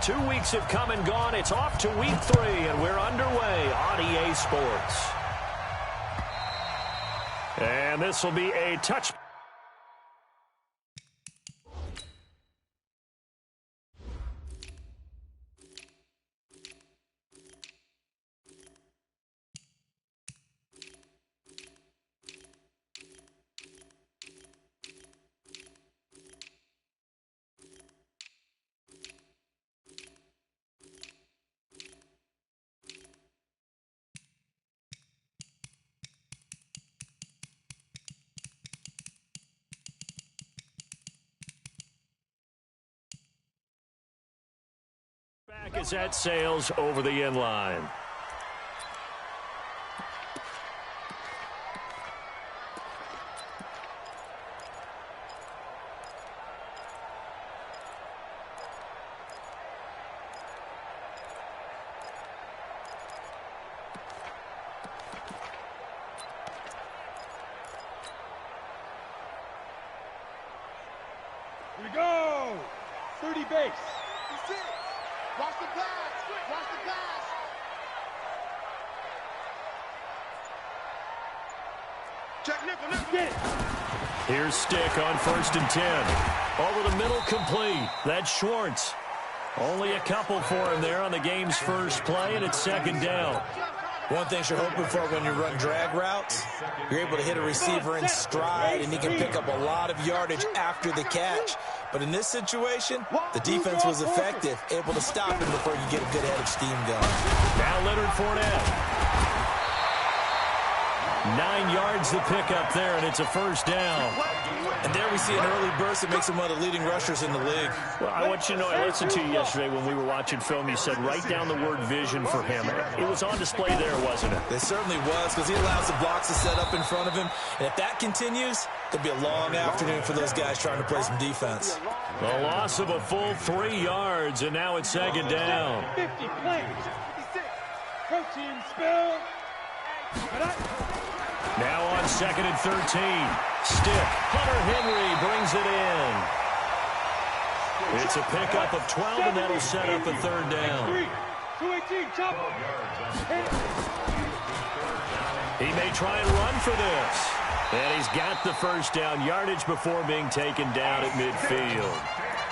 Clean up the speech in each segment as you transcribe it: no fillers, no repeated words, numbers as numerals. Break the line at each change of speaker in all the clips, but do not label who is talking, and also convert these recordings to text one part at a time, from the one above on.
2 weeks have come and gone. It's off to week 3, and we're underway on EA Sports. And this will be a touch. Back as that sails over the inline.
Here we go! 30 base. Watch the pass! Watch the pass! Check nickel, get it!
Here's Stick on 1st and 10. Over the middle, complete. That's Schwartz. Only a couple for him there on the game's first play, and it's 2nd down.
One thing you're hoping for when you run drag routes, you're able to hit a receiver in stride, and he can pick up a lot of yardage after the catch. But in this situation, the defense was effective, able to stop him before you get a good head of steam going.
Now Leonard Fournette. 9 yards the pickup there, and it's a 1st down.
And there we see an early burst that makes him one of the leading rushers in the league.
Well, I want you to know, I listened to you yesterday when we were watching film. You said write down the word vision for him. It was on display there, wasn't it?
It certainly was, because he allows the blocks to set up in front of him. And if that continues, it'll be a long afternoon for those guys trying to play some defense.
The loss of a full 3 yards, and now it's 2nd down.
50 plays. 56. Protein spill.
Now on 2nd and 13. Stick. Hunter Henry brings it in. It's a pickup of 12, and that'll set up a 3rd down.
218, chop.
He may try and run for this. And he's got the 1st down yardage before being taken down at midfield.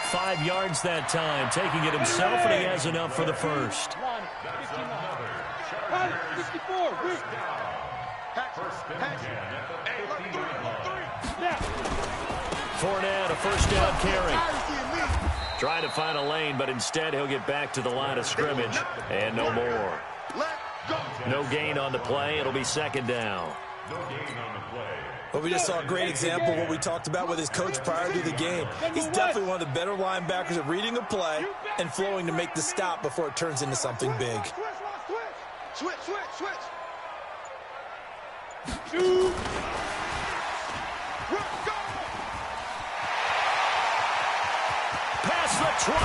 5 yards that time, taking it himself, and he has enough for the 1st.
64.
Fournette, a 1st down carry. Trying to find a lane, but instead he'll get back to the line of scrimmage, and no more. No gain on the play. It'll be 2nd down.
Well, we just saw a great example of what we talked about with his coach prior to the game. He's definitely one of the better linebackers at reading a play and flowing to make the stop before it turns into something big.
Switch.
Past the 20.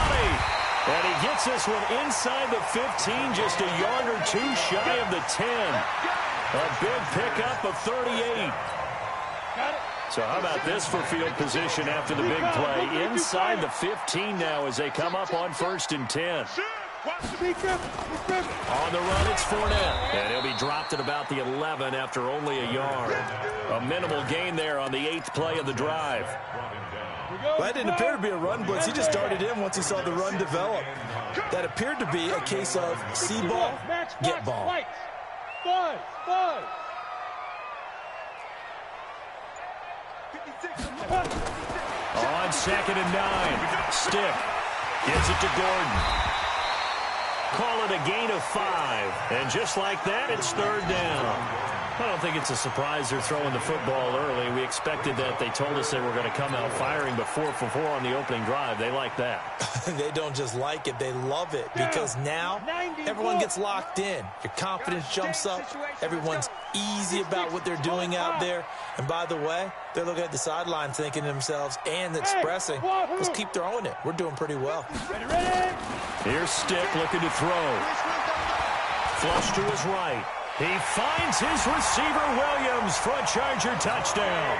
And he gets this one inside the 15, just a yard or 2 shy of the 10. A big pickup of 38. So how about this for field position after the big play? Inside the 15 now as they come up on 1st and 10. On the run, it's Fournette. And he'll be dropped at about the 11 after only a yard. A minimal gain there on the 8th play of the drive.
Well, that didn't appear to be a run blitz. He just darted in once he saw the run develop. That appeared to be a case of see ball, get ball.
On 2nd and 9, Stick gives it to Gordon. Call it a gain of 5. And just like that, it's 3rd down. I don't think it's a surprise they're throwing the football early. We expected that. They told us they were going to come out firing, but 4 for 4 on the opening drive. They like that.
They don't just like it, they love it, because now everyone gets locked in. Your confidence jumps up. Everyone's easy about what they're doing out there. And by the way, they're looking at the sideline thinking to themselves and expressing, let's keep throwing it. We're doing pretty well.
Here's Stick looking to throw. Flush to his right. He finds his receiver, Williams, for a Charger touchdown.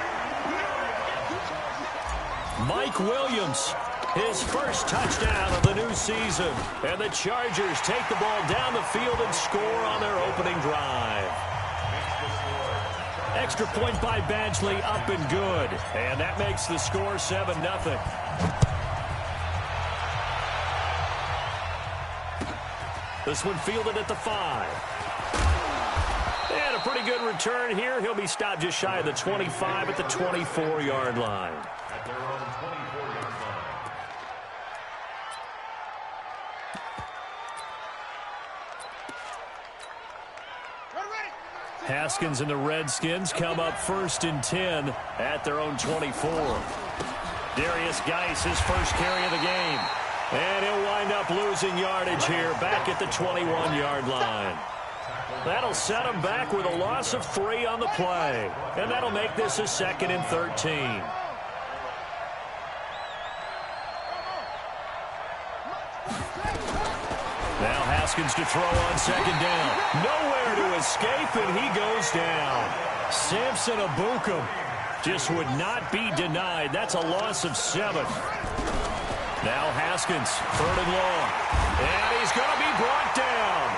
Mike Williams His first touchdown of the new season. And the Chargers take the ball down the field and score on their opening drive. Extra point by Badgley, up and good. And that makes the score 7-0. This one fielded at the 5. And a pretty good return here. He'll be stopped just shy of the 25 at the 24-yard line.
At their own 24-yard line.
Haskins and the Redskins come up 1st and 10 at their own 24. Darius Geis, his first carry of the game. And he'll wind up losing yardage here back at the 21-yard line. That'll set him back with a loss of 3 on the play. And that'll make this a 2nd and 13. Now Haskins to throw on 2nd down. Nowhere to escape, and he goes down. Samson Abukum just would not be denied. That's a loss of 7. Now Haskins, 3rd and long. And he's going to be brought down.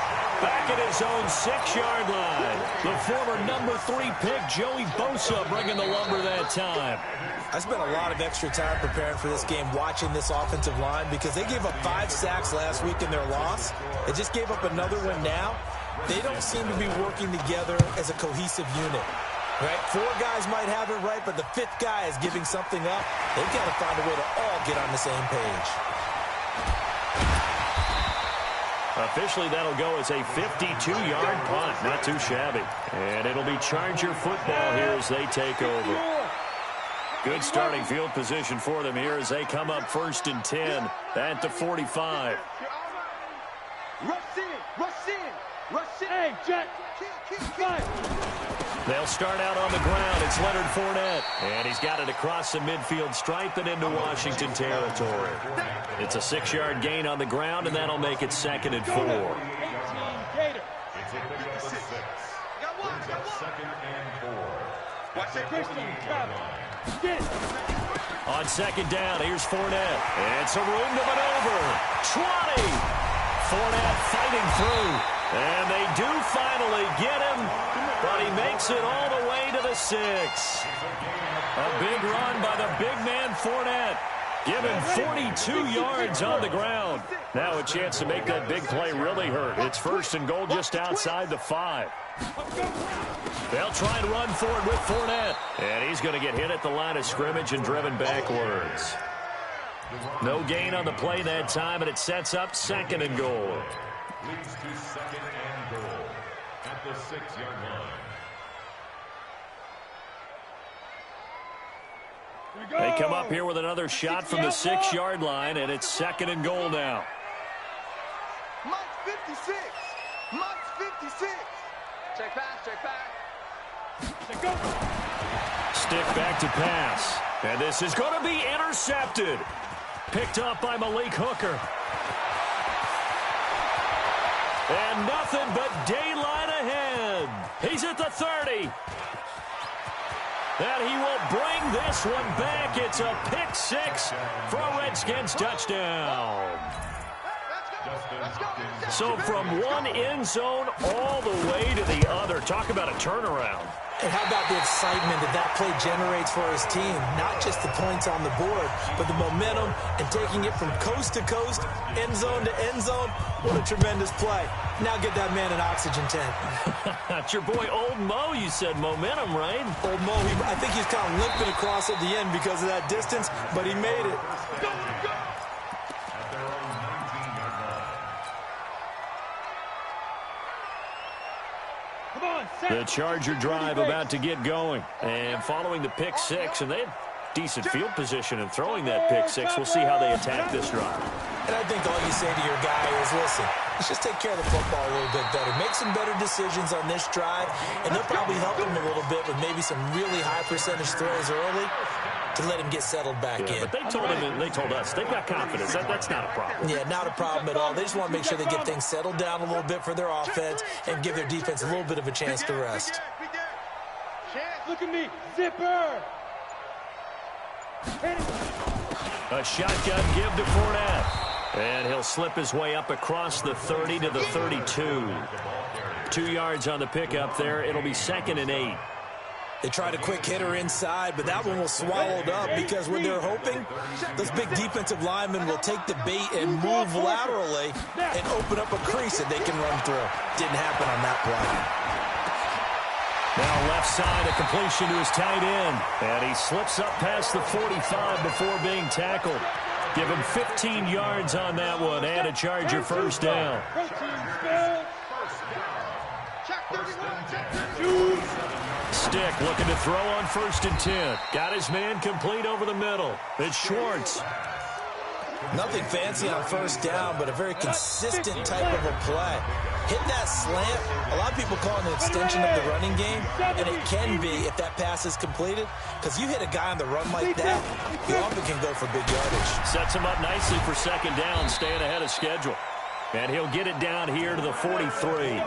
Back at his own 6-yard line. The former number 3 pick, Joey Bosa, bringing the lumber that time.
I spent a lot of extra time preparing for this game, watching this offensive line, because they gave up 5 sacks last week in their loss. They just gave up another one now. They don't seem to be working together as a cohesive unit. Right? 4 guys might have it right, but the 5th guy is giving something up. They've got to find a way to all get on the same page.
Officially, that'll go as a 52-yard punt. Not too shabby. And it'll be Charger football here as they take over. Good starting field position for them here as they come up 1st and 10 at the 45.
Rush in, rush in, rush in. Hey, Jack.
They'll start out on the ground. It's Leonard Fournette. And he's got it across the midfield stripe and into Washington territory. It's a 6-yard gain on the ground, and that'll make it 2nd and 4.
It's a big up 6. Brings up 2nd and 4. Watch that Christian.
On 2nd down, here's Fournette. It's a room to maneuver. 20. Fournette fighting through. And they do finally get him, but he makes it all the way to the 6. A big run by the big man Fournette. Give him 42 yards on the ground. Now a chance to make that big play really hurt. It's 1st and goal just outside the 5. They'll try and run forward with Fournette. And he's going to get hit at the line of scrimmage and driven backwards. No gain on the play that time, and it sets up 2nd and goal.
Leads to 2nd and goal at the 6-yard line.
They come up here with another shot from the 6-yard line, and it's 2nd and goal now.
Mike 56. Mike 56. Check back, check back.
Stick back to pass. And this is going to be intercepted. Picked up by Malik Hooker. And nothing but daylight ahead. He's at the 30. And he will bring this one back. It's a pick 6 for a Redskins touchdown. So from one end zone all the way to the other. Talk about a turnaround.
And how about the excitement that that play generates for his team? Not just the points on the board, but the momentum and taking it from coast to coast, end zone to end zone. What a tremendous play. Now get that man an oxygen tent.
That's your boy Old Mo. You said momentum, right?
Old Mo, I think he's kind of limping across at the end because of that distance, but he made it.
The Charger drive about to get going. And following the pick 6, and they had decent field position in throwing that pick 6. We'll see how they attack this drive.
And I think all you say to your guy is, listen, let's just take care of the football a little bit better. Make some better decisions on this drive, and they'll probably help him a little bit with maybe some really high percentage throws early to let him get settled back in.
But they told us they've got confidence. That's not a problem.
Yeah, not a problem at all. They just want to make sure they get things settled down a little bit for their offense and give their defense a little bit of a chance to rest.
Look at me, zipper.
A shotgun give to Fournette. And he'll slip his way up across the 30 to the 32. 2 yards on the pickup there. It'll be 2nd and 8.
They tried a quick hitter inside, but that one was swallowed up because when they're hoping, those big defensive linemen will take the bait and move laterally and open up a crease that they can run through. Didn't happen on that play.
Now left side, a completion to his tight end. And he slips up past the 45 before being tackled. Give him 15 yards on that one and a Charger first down. Stick looking to throw on 1st and 10. Got his man complete over the middle. It's Schwartz.
Nothing fancy on 1st down, but a very consistent type of a play. Hit that slant. A lot of people call it an extension of the running game, and it can be if that pass is completed, because you hit a guy on the run like that, you often can go for big yardage.
Sets him up nicely for 2nd down, staying ahead of schedule. And he'll get it down here to the 43.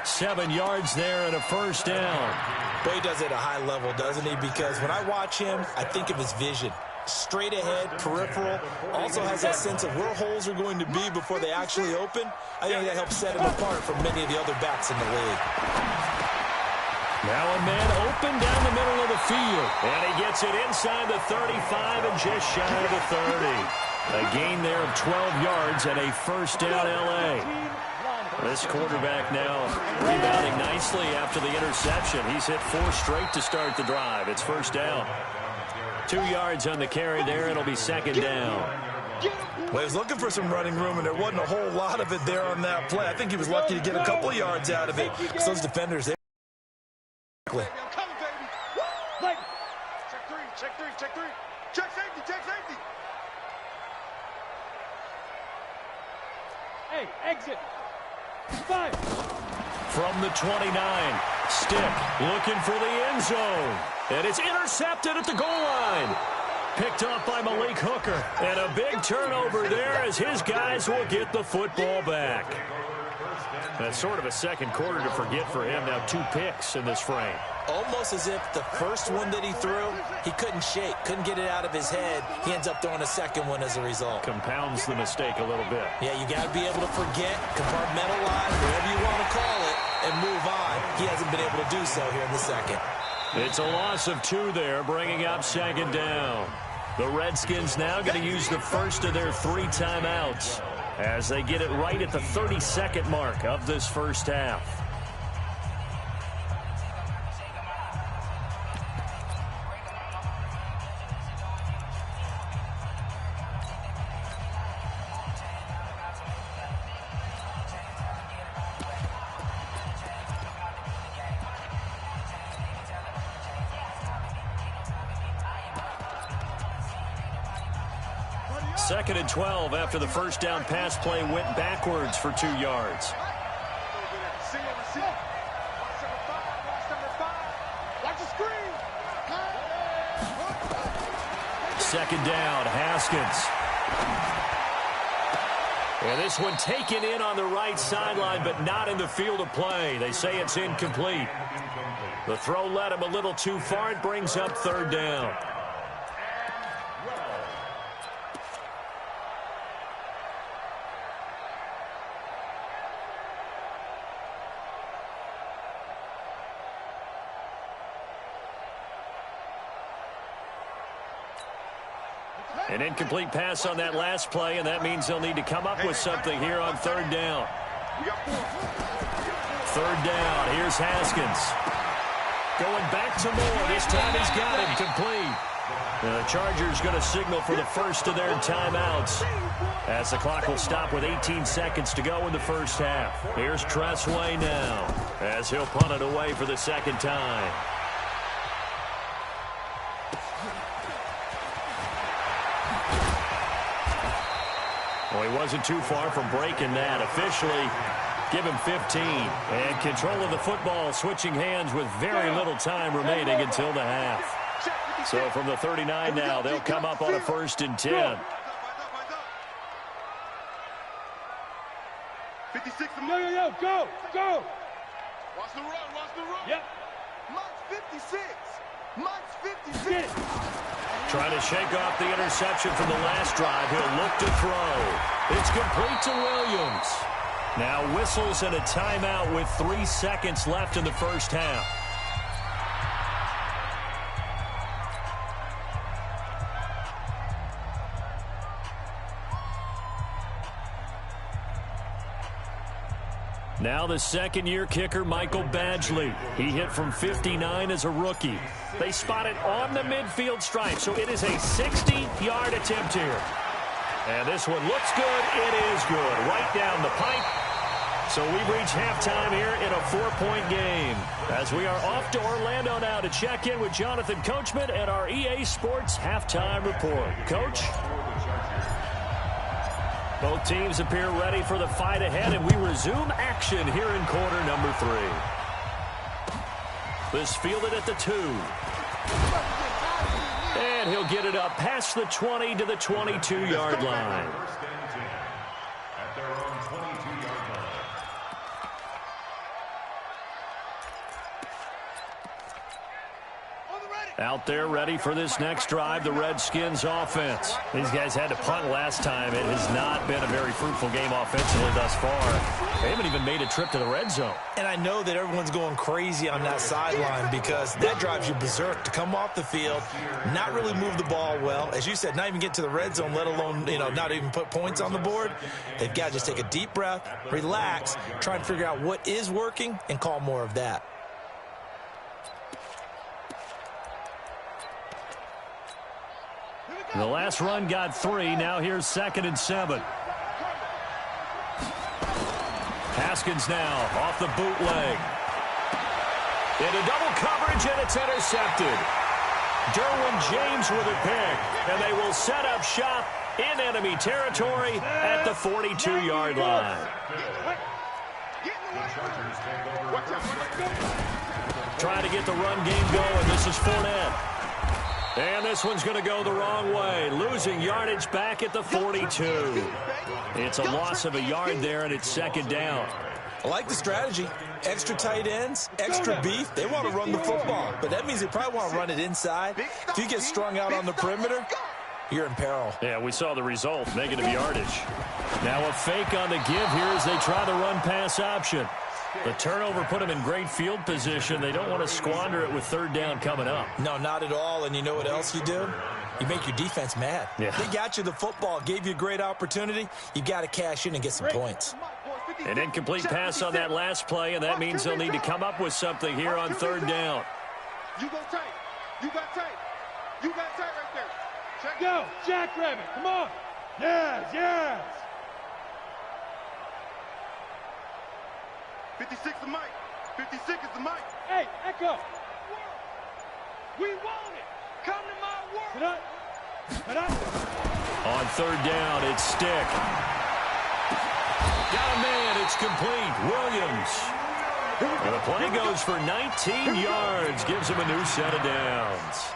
7 yards there and a first down.
Boy, he does it at a high level, doesn't he? Because when I watch him, I think of his vision. Straight ahead, peripheral, also has that sense of where holes are going to be before they actually open. I think that helps set him apart from many of the other backs in the league.
Now a man open down the middle of the field. And he gets it inside the 35 and just shy of the 30. A gain there of 12 yards and a first down L.A. This quarterback now rebounding nicely after the interception. He's hit 4 straight to start the drive. It's first down. 2 yards on the carry there. It'll be 2nd down.
Well, he was looking for some running room, and there wasn't a whole lot of it there on that play. I think he was lucky to get a couple of yards out of it because those defenders, they
Check 3, check 3, check 3. Check safety, check safety.
Hey, exit. 5.
From the 29, Stick looking for the end zone. And it's intercepted at the goal line. Picked off by Malik Hooker. And a big turnover there as his guys will get the football back. That's sort of a second quarter to forget for him. Now 2 picks in this frame.
Almost as if the first one that he threw, he couldn't shake, couldn't get it out of his head. He ends up throwing a second one as a result.
Compounds the mistake a little bit.
Yeah, you got to be able to forget, compartmentalize, whatever you want to call it, and move on. He hasn't been able to do so here in the second.
It's a loss of 2 there, bringing up 2nd down. The Redskins now going to use the first of their 3 timeouts as they get it right at the 32nd mark of this first half. Second and 12 after the first down pass play went backwards for 2 yards. Second down, Haskins. And this one taken in on the right sideline, but not in the field of play. They say it's incomplete. The throw led him a little too far. It brings up 3rd down. An incomplete pass on that last play, and that means they'll need to come up with something here on 3rd down. 3rd down, here's Haskins. Going back to Moore. This time he's got him complete. The Chargers going to signal for the first of their timeouts as the clock will stop with 18 seconds to go in the first half. Here's Tressway now as he'll punt it away for the 2nd time. Well, he wasn't too far from breaking that. Officially, give him 15. And control of the football switching hands with very little time remaining until the half. So from the 39 now, they'll come up on a 1st and 10.
56. Yo, go, go.
Watch the run, watch the run.
Yep.
Mike's 56. Mike's 56.
Trying to shake off the interception from the last drive. He'll look to throw. It's complete to Williams. Now whistles and a timeout with 3 seconds left in the first half. Now the second-year kicker, Michael Badgley. He hit from 59 as a rookie. They spot it on the midfield stripe, so it is a 60-yard attempt here. And this one looks good. It is good. Right down the pipe. So we've reached halftime here in a 4-point game. As we are off to Orlando now to check in with Jonathan Coachman and our EA Sports halftime report. Coach? Both teams appear ready for the fight ahead, and we resume action here in quarter number 3. This fielded at the 2. And he'll get it up past the 20 to the 22-yard line.
At their own 22-yard line.
Out there ready for this next drive, the Redskins offense. These guys had to punt last time. It has not been a very fruitful game offensively thus far. They haven't even made a trip to the red zone.
And I know that everyone's going crazy on that sideline because that drives you berserk to come off the field, not really move the ball well. As you said, not even get to the red zone, let alone, not even put points on the board. They've got to just take a deep breath, relax, try and figure out what is working and call more of that.
The last run got 3. Now here's 2nd and 7. Haskins now off the bootleg. Into double coverage, and it's intercepted. Derwin James with a pick, and they will set up shop in enemy territory at the 42-yard line. Trying to get the run game going. This is Fournette. And this one's going to go the wrong way. Losing yardage back at the 42. It's a loss of a yard there, and it's 2nd down.
I like the strategy. Extra tight ends, extra beef. They want to run the football, but that means they probably want to run it inside. If you get strung out on the perimeter, you're in peril.
Yeah, we saw the result, negative yardage. Now a fake on the give here as they try the run-pass option. The turnover put them in great field position. They don't want to squander it with 3rd down coming up.
No, not at all. And you know what else you do? You make your defense mad.
Yeah.
They got you the football, gave you a great opportunity. You got to cash in and get some points.
An incomplete pass on that last play, and that means they'll need to come up with something here on 3rd down.
You go tight. You got tight. You got tight right there. Check. Go, Jackrabbit. Come on. Yes, yes. 56 the mic. 56 is the mic. Hey, Echo. We want it. Come to my world.
On 3rd down, it's Stick. Got a man. It's complete. Williams. And the play goes for 19 yards. Gives him a new set of downs.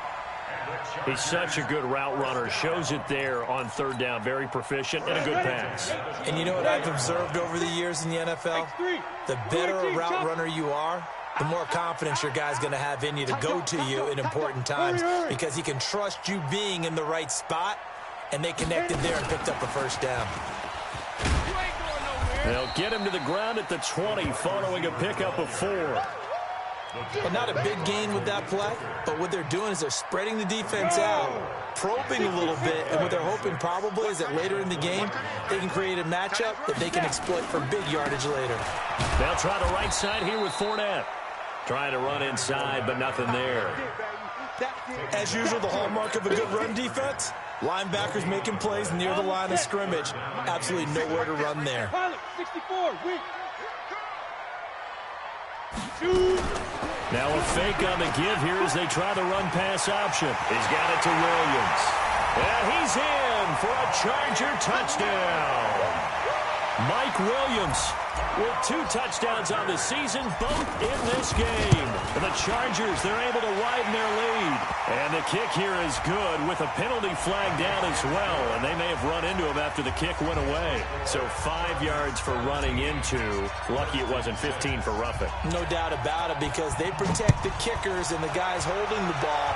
He's such a good route runner. Shows it there on 3rd down. Very proficient and a good pass.
And you know what I've observed over the years in the NFL? The better a route runner you are, the more confidence your guy's going to have in you to go to you in important times because he can trust you being in the right spot, and they connected there and picked up a 1st down.
They'll get him to the ground at the 20 following a pickup of 4.
Well, not a big gain with that play, but what they're doing is they're spreading the defense out, probing a little bit, and what they're hoping probably is that later in the game, they can create a matchup that they can exploit for big yardage later.
They'll try the right side here with Fournette. Trying to run inside, but nothing there.
As usual, the hallmark of a good run defense, linebackers making plays near the line of scrimmage. Absolutely nowhere to run there.
64, weak.
Now a fake on the give here as they try the run-pass option. He's got it to Williams. And he's in for a Charger touchdown. Mike Williams with 2 touchdowns on the season, both in this game. And the Chargers, they're able to widen their lead. And the kick here is good with a penalty flag down as well. And they may have run into him after the kick went away. So 5 yards for running into. Lucky it wasn't 15 for roughing.
No doubt about it, because they protect the kickers and the guys holding the ball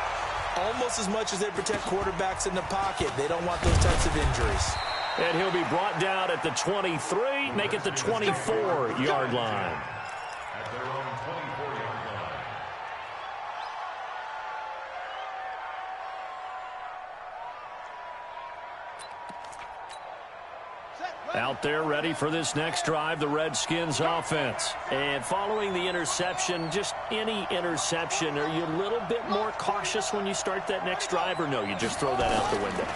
almost as much as they protect quarterbacks in the pocket. They don't want those types of injuries.
And he'll be brought down at the 23, make it the 24-yard line.
At their own 24-yard line.
Out there ready for this next drive, the Redskins offense. And following the interception, just any interception, are you a little bit more cautious when you start that next drive, or no, you just throw that out the window?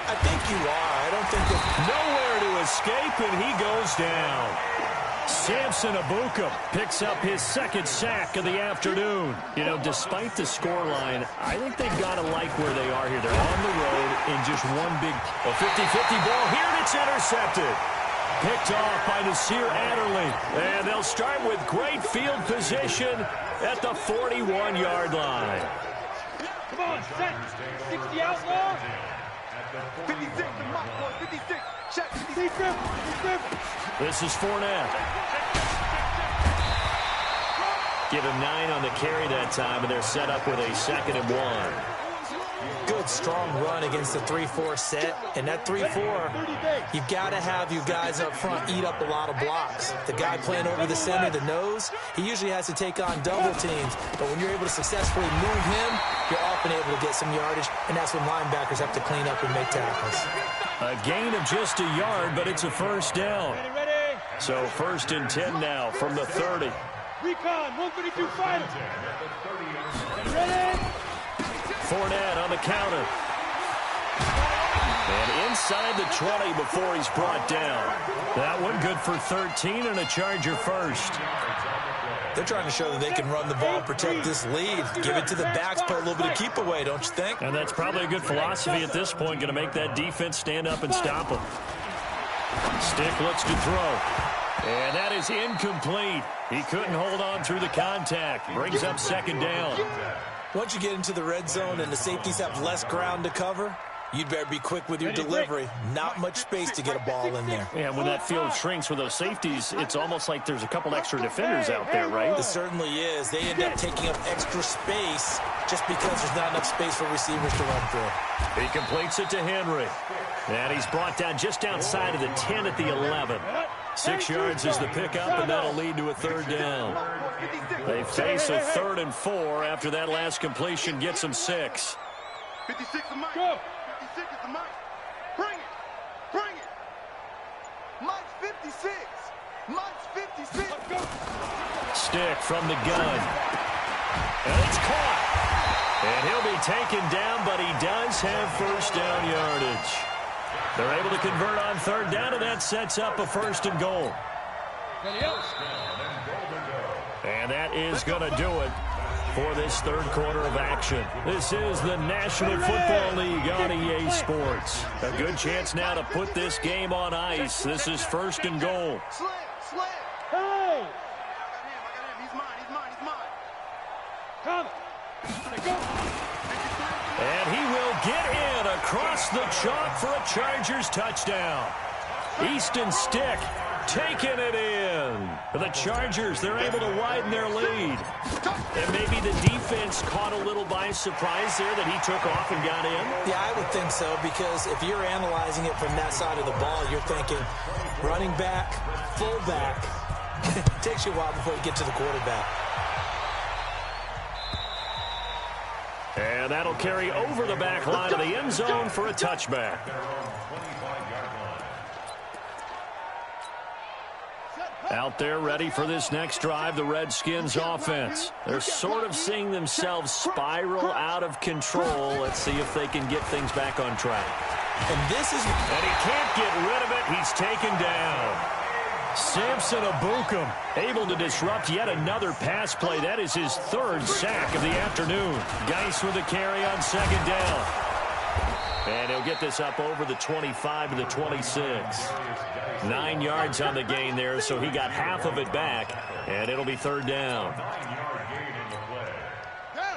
I think you are. I don't think that...
Nowhere to escape, and he goes down. Samson Abuka picks up his second sack of the afternoon. You know, despite the scoreline, I think they've got to like where they are here. They're on the road in just one big 50-50 ball here, and it's intercepted. Picked off by Nasir Adderley. And they'll start with great field position at the 41-yard line.
Come on, set. 60 outlaw.
56, the mock boy, 56. Check, 56.
This is Fournette. Give him 9 on the carry that time, and they're set up with a 2nd and 1.
Good, strong run against the 3-4 set. And that 3-4, you've got to have you guys up front eat up a lot of blocks. The guy playing over the center, the nose, he usually has to take on double teams. But when you're able to successfully move him, you're often able to get some yardage, and that's when linebackers have to clean up and make tackles.
A gain of just a yard, but it's a first down. So 1st and 10 now from the 30.
Recon, 132 fighter. Ready?
Fournette on the counter. And inside the 20 before he's brought down. That one good for 13 and a Charger first.
They're trying to show that they can run the ball and protect this lead. Give it to the backs, put a little bit of keep away, don't you think?
And that's probably a good philosophy at this point, going to make that defense stand up and stop them. Stick looks to throw. And that is incomplete. He couldn't hold on through the contact. Brings up 2nd down.
Once you get into the red zone and the safeties have less ground to cover, you'd better be quick with your delivery. Not much space to get a ball in there.
Yeah, when that field shrinks with those safeties, it's almost like there's a couple extra defenders out there, right?
It certainly is. They end up taking up extra space just because there's not enough space for receivers to run through.
He completes it to Henry. And he's brought down just outside of the 10 at the 11. 6 yards is the pickup, and that'll lead to a 3rd down. They face a 3rd and 4 after that last completion gets them 6.
56 is Mike.
Go.
56 is the Mike. Bring it. Bring it. Mike's 56. Mike's 56.
Go.
Stick from the gun. And it's caught. And he'll be taken down, but he does have first down yardage. They're able to convert on 3rd down, and that sets up a 1st and goal. And that is going to do it for this 3rd quarter of action. This is the National Football League on EA Sports. A good chance now to put this game on ice. This is 1st and goal.
Slam.
Hey!
I got him. He's mine.
Come. Go.
And he will get in across the chalk for a Chargers touchdown. Easton Stick taking it in. The Chargers, they're able to widen their lead. And maybe the defense caught a little by surprise there that he took off and got in.
Yeah, I would think so, because if you're analyzing it from that side of the ball, you're thinking running back, fullback. It takes you a while before you get to the quarterback.
And that'll carry over the back line of the end zone for a touchback. Out there ready for this next drive, the Redskins offense. They're sort of seeing themselves spiral out of control. Let's see if they can get things back on track.
And
he can't get rid of it. He's taken down. Samson Abuka able to disrupt yet another pass play. That is his 3rd sack of the afternoon. Geis with a carry on 2nd down. And he'll get this up over the 25 to the 26. 9 yards on the gain there, so he got half of it back, and it'll be 3rd down.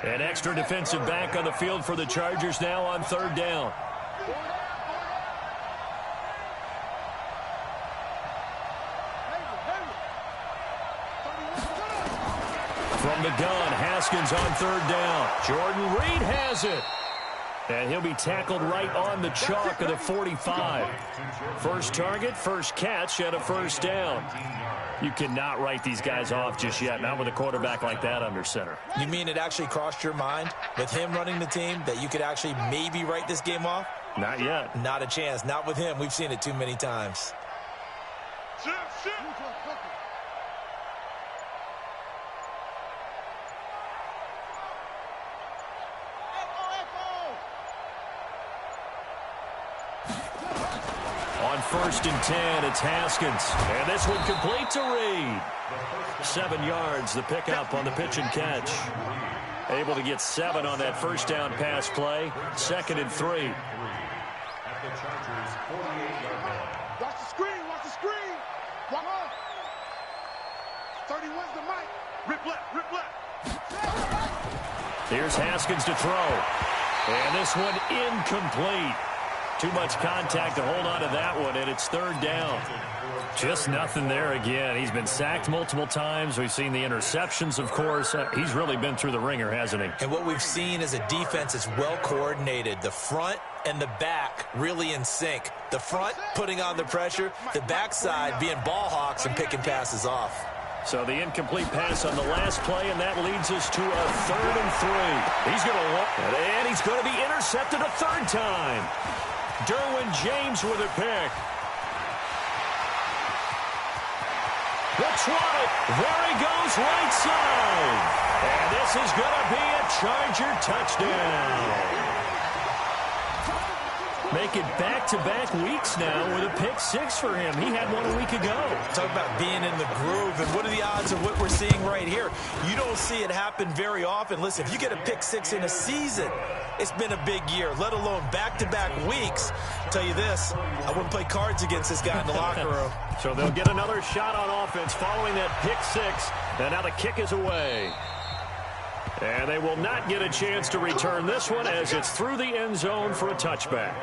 An extra defensive back on the field for the Chargers now on 3rd down. From the gun, Haskins on 3rd down. Jordan Reed has it. And he'll be tackled right on the chalk of the 45. First target, first catch, and a first down. You cannot write these guys off just yet, not with a quarterback like that under center.
You mean it actually crossed your mind with him running the team that you could actually maybe write this game off?
Not yet.
Not a chance. Not with him. We've seen it too many times.
On 1st and 10, it's Haskins. And this one complete to Reed. 7 yards, the pickup on the pitch and catch. Able to get 7 on that first down pass play. 2nd and 3.
Watch the screen, watch the screen. Walk on. 31's the mic. Rip left, rip left.
Here's Haskins to throw. And this one incomplete. Too much contact to hold on to that one, and it's 3rd down. Just nothing there again. He's been sacked multiple times. We've seen the interceptions, of course. He's really been through the ringer, hasn't he?
And what we've seen is a defense that's well coordinated. The front and the back really in sync. The front putting on the pressure, the backside being ball hawks and picking passes off.
So the incomplete pass on the last play, and that leads us to a 3rd and 3. He's going to walk, and he's going to be intercepted a 3rd time. Derwin James with a pick. Looks right. There he goes, right side. And this is going to be a Charger touchdown. Making back-to-back weeks now with a pick 6 for him. He had one a week ago.
Talk about being in the groove, and what are the odds of what we're seeing right here? You don't see it happen very often. Listen, if you get a pick 6 in a season, it's been a big year, let alone back-to-back weeks. I'll tell you this, I wouldn't play cards against this guy in the locker room.
So they'll get another shot on offense following that pick 6, and now the kick is away. And they will not get a chance to return this one as it's through the end zone for a touchback.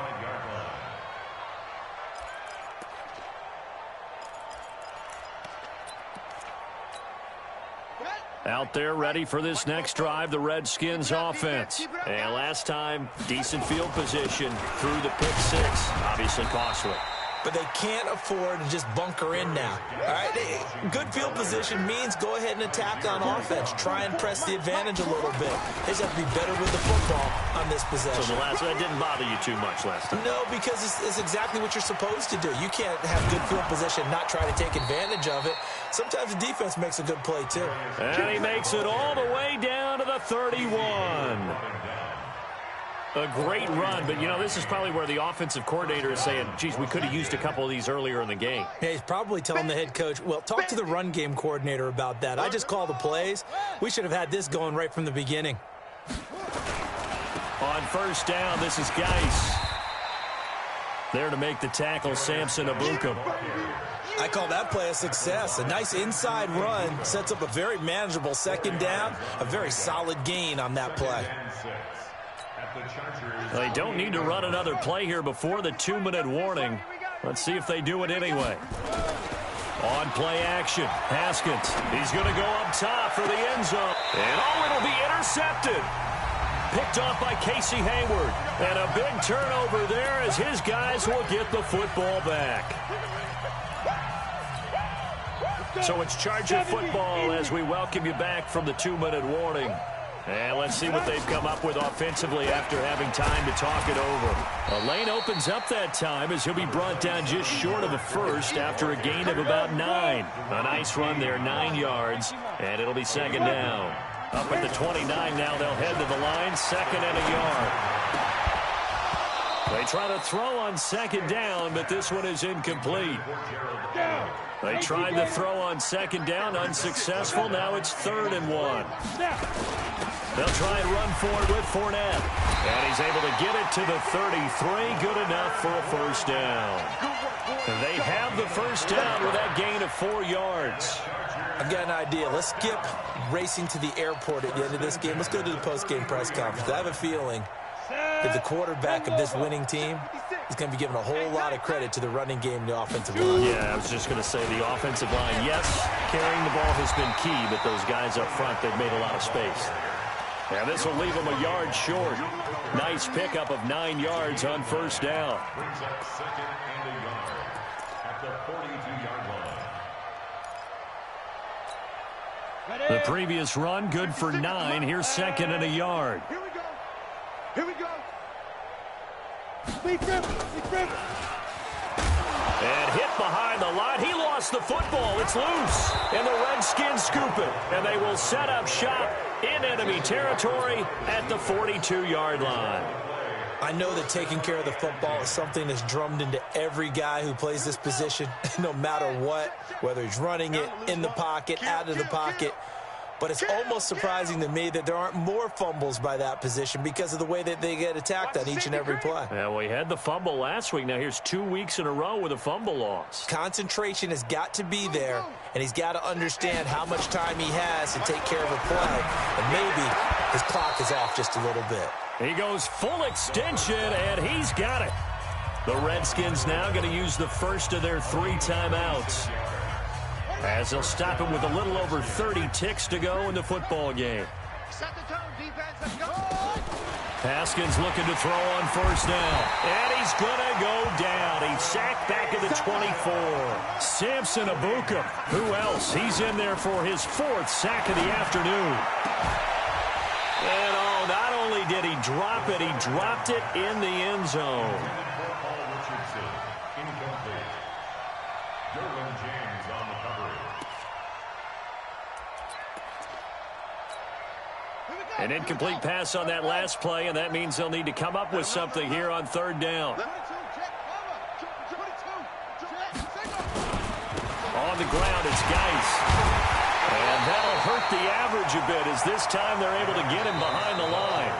Out there ready for this next drive, the Redskins offense. And last time, decent field position through the pick 6. Obviously costly.
But they can't afford to just bunker in now. All right, good field position means go ahead and attack on offense. Try and press the advantage a little bit. They just have to be better with the football on this possession.
So that didn't bother you too much last time?
No, because it's exactly what you're supposed to do. You can't have good field position and not try to take advantage of it. Sometimes the defense makes a good play, too.
And he makes it all the way down to the 31. A great run, but, you know, this is probably where the offensive coordinator is saying, geez, we could have used a couple of these earlier in the game.
Yeah, he's probably telling the head coach, well, talk to the run game coordinator about that. I just call the plays. We should have had this going right from the beginning.
On 1st down, this is Geis. There to make the tackle, Samson Abukum.
I call that play a success. A nice inside run sets up a very manageable 2nd down, a very solid gain on that play.
They don't need to run another play here before the 2-minute warning. Let's see if they do it anyway. On play action, Haskins. He's going to go up top for the end zone. And it'll be intercepted. Picked off by Casey Hayward. And a big turnover there as his guys will get the football back. So it's Charger football as we welcome you back from the 2-minute warning. And let's see what they've come up with offensively after having time to talk it over. A lane opens up that time as he'll be brought down just short of a first after a gain of about 9. A nice run there, 9 yards, and it'll be 2nd down. Up at the 29 now, they'll head to the line, 2nd and a yard. They try to throw on 2nd down, but this one is incomplete. They tried to throw on 2nd down, unsuccessful. Now it's 3rd and 1. They'll try and run forward with Fournette. And he's able to get it to the 33. Good enough for a 1st down. And they have the 1st down with that gain of 4 yards.
I've got an idea. Let's skip racing to the airport at the end of this game. Let's go to the post-game press conference. I have a feeling that the quarterback of this winning team is going to be giving a whole lot of credit to the running game and the offensive line.
Yeah, I was just going to say the offensive line, yes, carrying the ball has been key, but those guys up front, they've made a lot of space. And this will leave him a yard short. Nice pickup of 9 yards on first down.
Brings up second and a yard at the 42-yard line.
The previous run, good for 9. Here's second and a yard.
Here we go. Here we go. Be careful. Be careful.
And hit behind the line. He lost the football. It's loose. And the Redskins scoop it. And they will set up shop in enemy territory at the 42-yard line.
I know that taking care of the football is something that's drummed into every guy who plays this position, no matter what, whether he's running it, in the pocket, out of the pocket. But it's almost surprising to me that there aren't more fumbles by that position because of the way that they get attacked on each and every play.
Yeah, well, he had the fumble last week. Now here's 2 weeks in a row with a fumble loss.
Concentration has got to be there, and he's got to understand how much time he has to take care of a play. And maybe his clock is off just a little bit.
He goes full extension, and he's got it. The Redskins now going to use the first of their 3 timeouts, as they'll stop him with a little over 30 ticks to go in the football game.
Set the tone, defense. Let's go.
Haskins looking to throw on first down. And he's going to go down. He's sacked back at the 24. Samson Abuka. Who else? He's in there for his 4th sack of the afternoon. And not only did he drop it, he dropped it in the end zone. An incomplete pass on that last play, and that means they'll need to come up with something here on 3rd down. On the ground, it's Geis. And that'll hurt the average a bit, as this time they're able to get him behind the line.